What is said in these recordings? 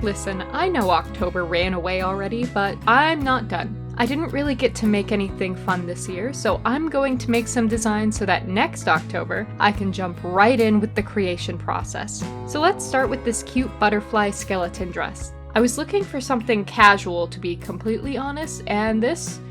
Listen, I know October ran away already, but I'm not done. I didn't really get to make anything fun this year, so I'm going to make some designs so that next October, I can jump right in with the creation process. So let's start with this cute butterfly skeleton dress. I was looking for something casual, to be completely honest, and this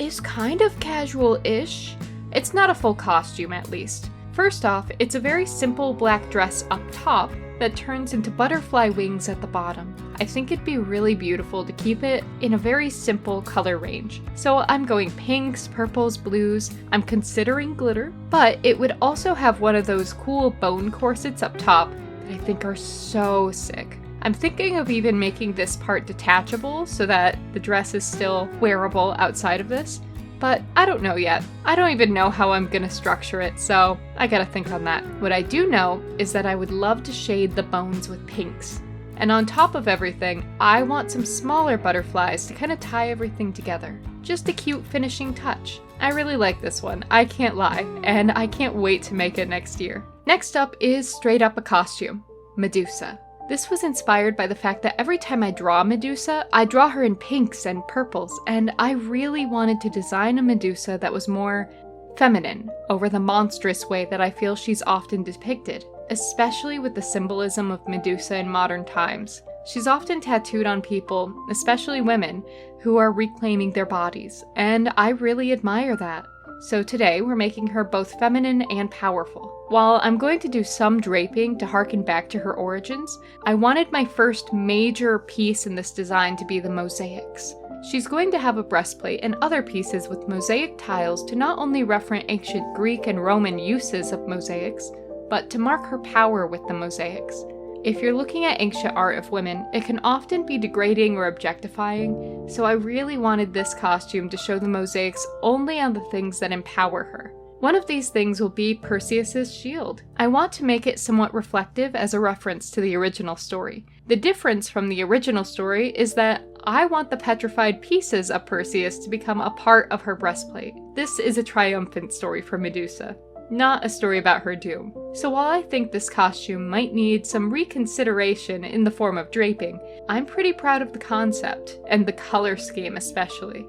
is kind of casual-ish. It's not a full costume, at least. First off, it's a very simple black dress up top that turns into butterfly wings at the bottom. I think it'd be really beautiful to keep it in a very simple color range. So I'm going pinks, purples, blues. I'm considering glitter, but it would also have one of those cool bone corsets up top that I think are so sick. I'm thinking of even making this part detachable so that the dress is still wearable outside of this. But I don't know yet. I don't even know how I'm gonna structure it, so I gotta think on that. What I do know is that I would love to shade the bones with pinks. And on top of everything, I want some smaller butterflies to kind of tie everything together. Just a cute finishing touch. I really like this one, I can't lie, and I can't wait to make it next year. Next up is straight up a costume, Medusa. This was inspired by the fact that every time I draw Medusa, I draw her in pinks and purples, and I really wanted to design a Medusa that was more feminine over the monstrous way that I feel she's often depicted, especially with the symbolism of Medusa in modern times. She's often tattooed on people, especially women, who are reclaiming their bodies, and I really admire that. So today, we're making her both feminine and powerful. While I'm going to do some draping to harken back to her origins, I wanted my first major piece in this design to be the mosaics. She's going to have a breastplate and other pieces with mosaic tiles to not only reference ancient Greek and Roman uses of mosaics, but to mark her power with the mosaics. If you're looking at ancient art of women, it can often be degrading or objectifying, so I really wanted this costume to show the mosaics only on the things that empower her. One of these things will be Perseus's shield. I want to make it somewhat reflective as a reference to the original story. The difference from the original story is that I want the petrified pieces of Perseus to become a part of her breastplate. This is a triumphant story for Medusa, not a story about her doom. So while I think this costume might need some reconsideration in the form of draping, I'm pretty proud of the concept, and the color scheme especially,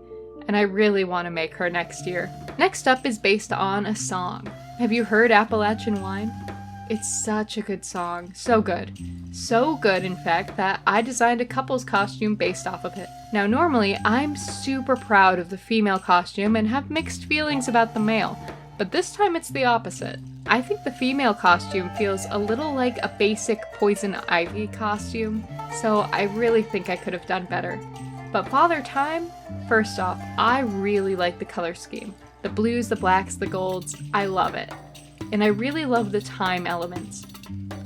and I really want to make her next year. Next up is based on a song. Have you heard Appalachian Wine? It's such a good song, so good. So good, in fact, that I designed a couple's costume based off of it. Now normally, I'm super proud of the female costume and have mixed feelings about the male, but this time it's the opposite. I think the female costume feels a little like a basic Poison Ivy costume, so I really think I could have done better. But Father Time? First off, I really like the color scheme. The blues, the blacks, the golds, I love it. And I really love the time elements.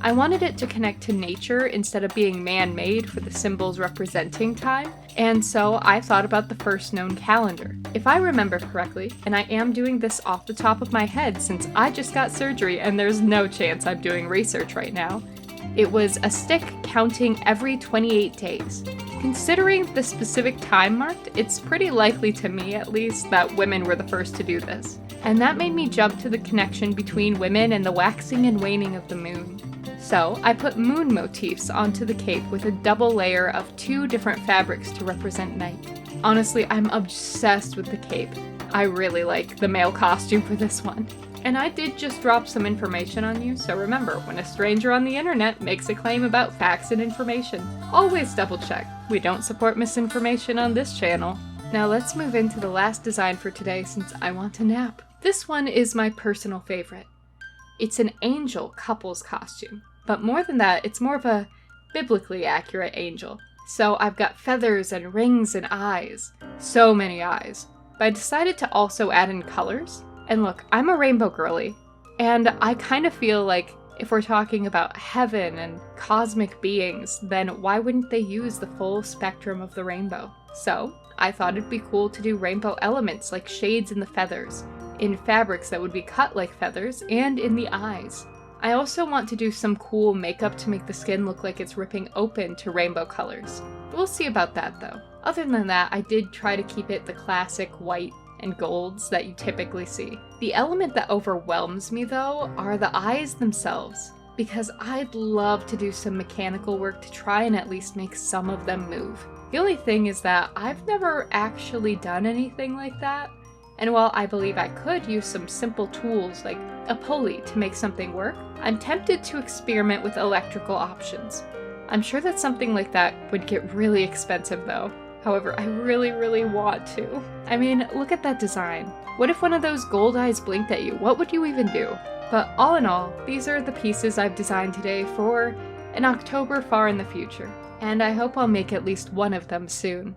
I wanted it to connect to nature instead of being man-made for the symbols representing time, and so I thought about the first known calendar. If I remember correctly, and I am doing this off the top of my head since I just got surgery and there's no chance I'm doing research right now, it was a stick counting every 28 days. Considering the specific time marked, it's pretty likely to me at least that women were the first to do this. And that made me jump to the connection between women and the waxing and waning of the moon. So I put moon motifs onto the cape with a double layer of 2 different fabrics to represent night. Honestly, I'm obsessed with the cape. I really like the male costume for this one. And I did just drop some information on you, so remember, when a stranger on the internet makes a claim about facts and information, always double check. We don't support misinformation on this channel. Now let's move into the last design for today since I want to nap. This one is my personal favorite. It's an angel couple's costume, but more than that, it's more of a biblically accurate angel. So I've got feathers and rings and eyes. So many eyes. But I decided to also add in colors. And look, I'm a rainbow girly, and I kind of feel like if we're talking about heaven and cosmic beings, then why wouldn't they use the full spectrum of the rainbow? So I thought it'd be cool to do rainbow elements like shades in the feathers, in fabrics that would be cut like feathers, and in the eyes. I also want to do some cool makeup to make the skin look like it's ripping open to rainbow colors. We'll see about that though. Other than that, I did try to keep it the classic white and golds that you typically see. The element that overwhelms me though are the eyes themselves. because I'd love to do some mechanical work to try and at least make some of them move. The only thing is that I've never actually done anything like that, and while I believe I could use some simple tools like a pulley to make something work, I'm tempted to experiment with electrical options. I'm sure that something like that would get really expensive though. However, I really want to. I mean, look at that design. What if one of those gold eyes blinked at you? What would you even do? But all in all, these are the pieces I've designed today for an October far in the future, and I hope I'll make at least one of them soon.